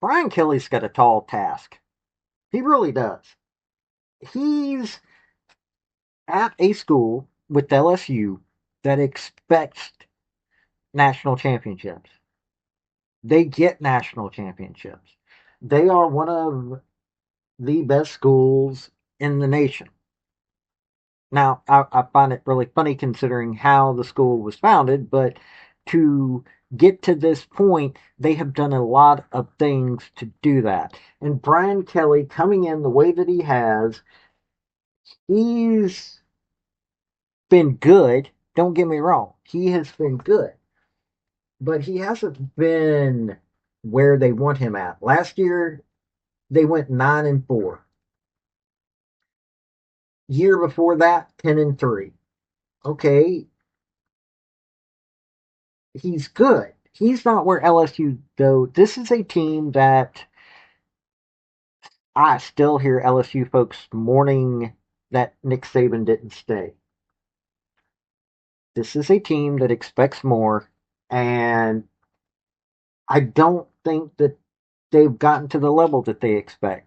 Brian Kelly's got a tall task. He really does. He's at a school with LSU that expects national championships. They get national championships. They are one of the best schools in the nation. Now, I find it really funny considering how the school was founded, but to get to this point, they have done a lot of things to do that. And Brian Kelly coming in the way that he has, he's been good. Don't get me wrong. He has been good, but he hasn't been where they want him at. Last year, they went 9-4. Year before that, 10-3. Okay, he's good. He's not where LSU though. This is a team that I still hear LSU folks mourning that Nick Saban didn't stay. This is a team that expects more, and I don't think that they've gotten to the level that they expect.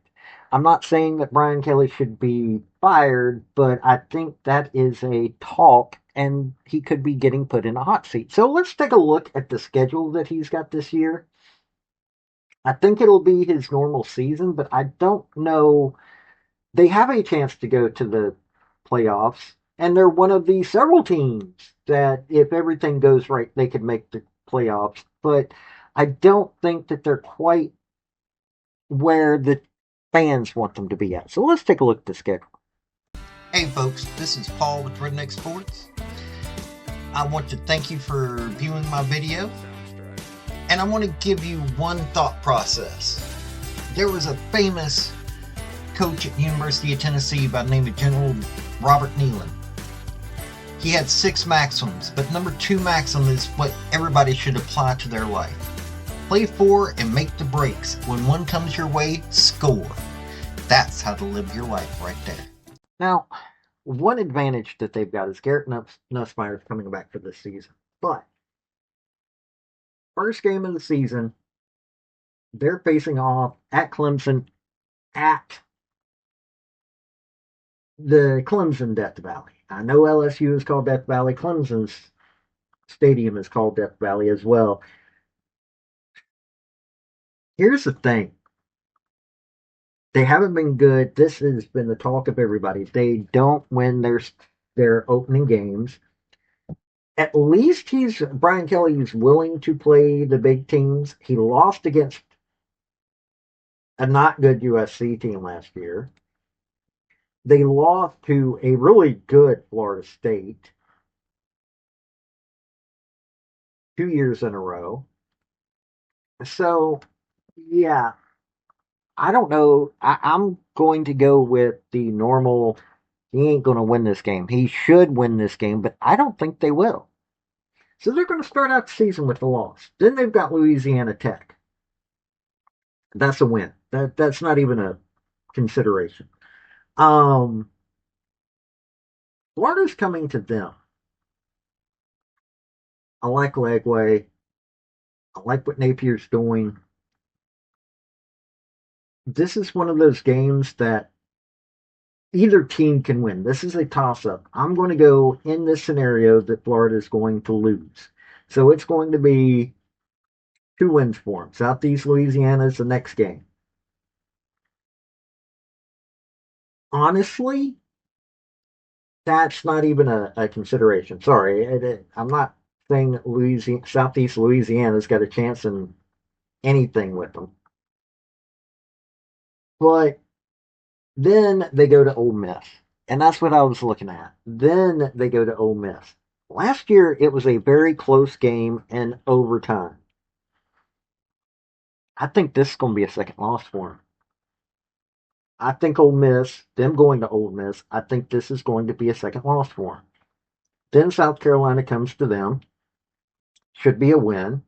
I'm not saying that Brian Kelly should be fired, but I think that is a talk and he could be getting put in a hot seat. So let's take a look at the schedule that he's got this year. I think it'll be his normal season, but I don't know. They have a chance to go to the playoffs, and they're one of the several teams that, if everything goes right, they could make the playoffs. But I don't think that they're quite where the fans want them to be at. So let's take a look at the schedule. Hey folks, this is Paul with Redneck Sports. I want to thank you for viewing my video, and I want to give you one thought process. There was a famous coach at the University of Tennessee by the name of General Robert Neyland. He had 6 maxims, but number 2 maxim is what everybody should apply to their life. Play for and make the breaks. When one comes your way, score. That's how to live your life right there. Now, one advantage that they've got is Garrett Nussmeier is coming back for this season. But first game of the season, they're facing off at Clemson at the Clemson Death Valley. I know LSU is called Death Valley. Clemson's stadium is called Death Valley as well. Here's the thing. They haven't been good. This has been the talk of everybody. They don't win their opening games. At least Brian Kelly is willing to play the big teams. He lost against a not good USC team last year. They lost to a really good Florida State 2 years in a row. So, yeah, I don't know. I'm going to go with the normal. He ain't going to win this game. He should win this game, but I don't think they will. So they're going to start out the season with a loss. Then they've got Louisiana Tech. That's a win. That's not even a consideration. Um, Florida's coming to them. I like Legway. I like what Napier's doing. This is one of those games that either team can win. This is a toss up. I'm going to go in this scenario that Florida is going to lose. So it's going to be 2 wins for them. Southeast Louisiana is the next game. Honestly, that's not even a consideration. Sorry, I'm not saying that Southeast Louisiana's got a chance in anything with them. But then they go to Ole Miss. And that's what I was looking at. Then they go to Ole Miss. Last year, it was a very close game in overtime. I think this is going to be a second loss for them. I think Ole Miss, them going to Ole Miss, I think this is going to be a second loss for them. Then South Carolina comes to them. Should be a win.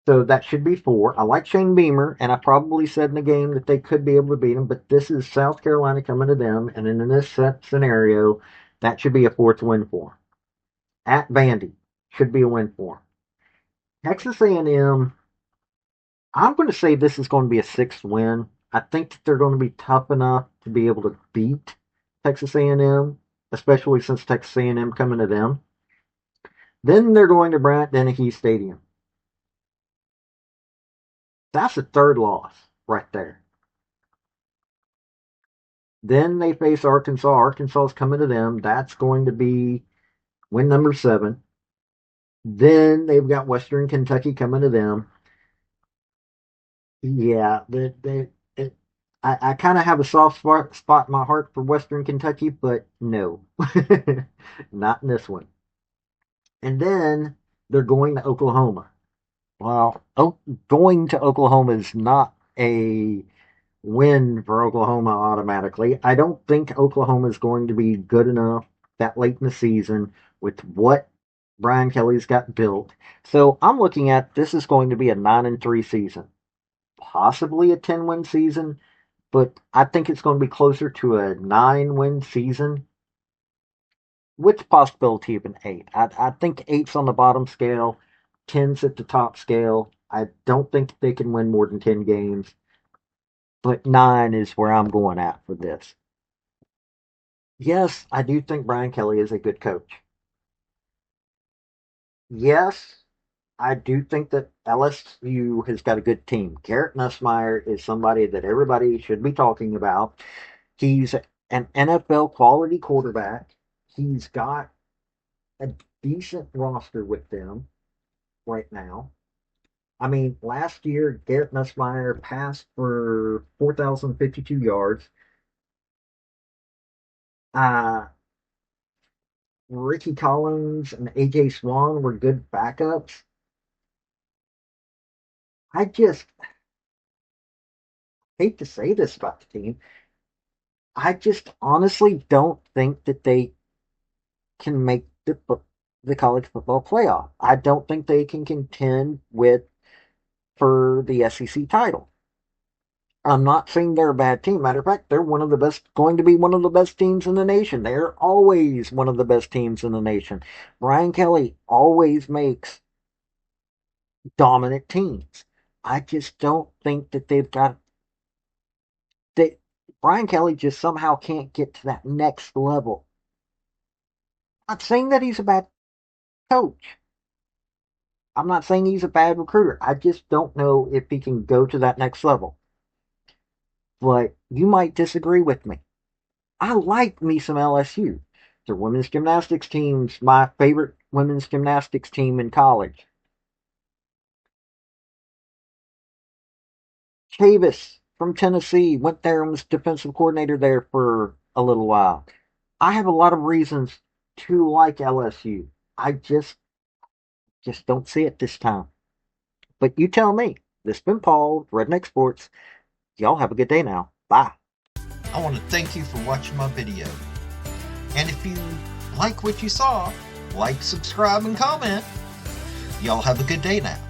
So that should be 4. I like Shane Beamer, and I probably said in the game that they could be able to beat them, but this is South Carolina coming to them, and in this scenario, that should be a 4th win for them. At Vandy, should be a win for them. Texas A&M, I'm going to say this is going to be a sixth win. I think that they're going to be tough enough to be able to beat Texas A&M, especially since Texas A&M coming to them. Then they're going to Bryant Dennehy Stadium. That's a third loss right there. Then they face Arkansas. Arkansas is coming to them. That's going to be win number 7. Then they've got Western Kentucky coming to them. Yeah, it, I kind of have a soft spot in my heart for Western Kentucky, but no, not in this one. And then they're going to Oklahoma. Well, going to Oklahoma is not a win for Oklahoma automatically. I don't think Oklahoma is going to be good enough that late in the season with what Brian Kelly's got built. So I'm looking at this is going to be a 9-3 season, possibly a 10-win season, but I think it's going to be closer to a 9-win season with the possibility of an 8. I think 8's on the bottom scale, 10's at the top scale. I don't think they can win more than 10 games, but 9 is where I'm going at for this. Yes, I do think Brian Kelly is a good coach. Yes, I do think that LSU has got a good team. Garrett Nussmeier is somebody that everybody should be talking about. He's an NFL quality quarterback. He's got a decent roster with them right now. I mean, last year, Garrett Nussmeier passed for 4,052 yards. Uh, Ricky Collins and AJ Swan were good backups. I just hate to say this about the team. I just honestly don't think that they can make the college football playoff. I don't think they can contend with for the SEC title. I'm not saying they're a bad team. Matter of fact, they're one of the best, going to be one of the best teams in the nation. They're always one of the best teams in the nation. Brian Kelly always makes dominant teams. I just don't think that they've got they Brian Kelly just somehow can't get to that next level. I'm not saying that he's a bad coach. I'm not saying he's a bad recruiter. I just don't know if he can go to that next level. But you might disagree with me. I like me some LSU. Their women's gymnastics team's my favorite women's gymnastics team in college. Chavis from Tennessee went there and was defensive coordinator there for a little while. I have a lot of reasons to like LSU. I just don't see it this time. But you tell me. This has been Paul, Redneck Sports. Y'all have a good day now. Bye. I want to thank you for watching my video. And if you like what you saw, like, subscribe, and comment. Y'all have a good day now.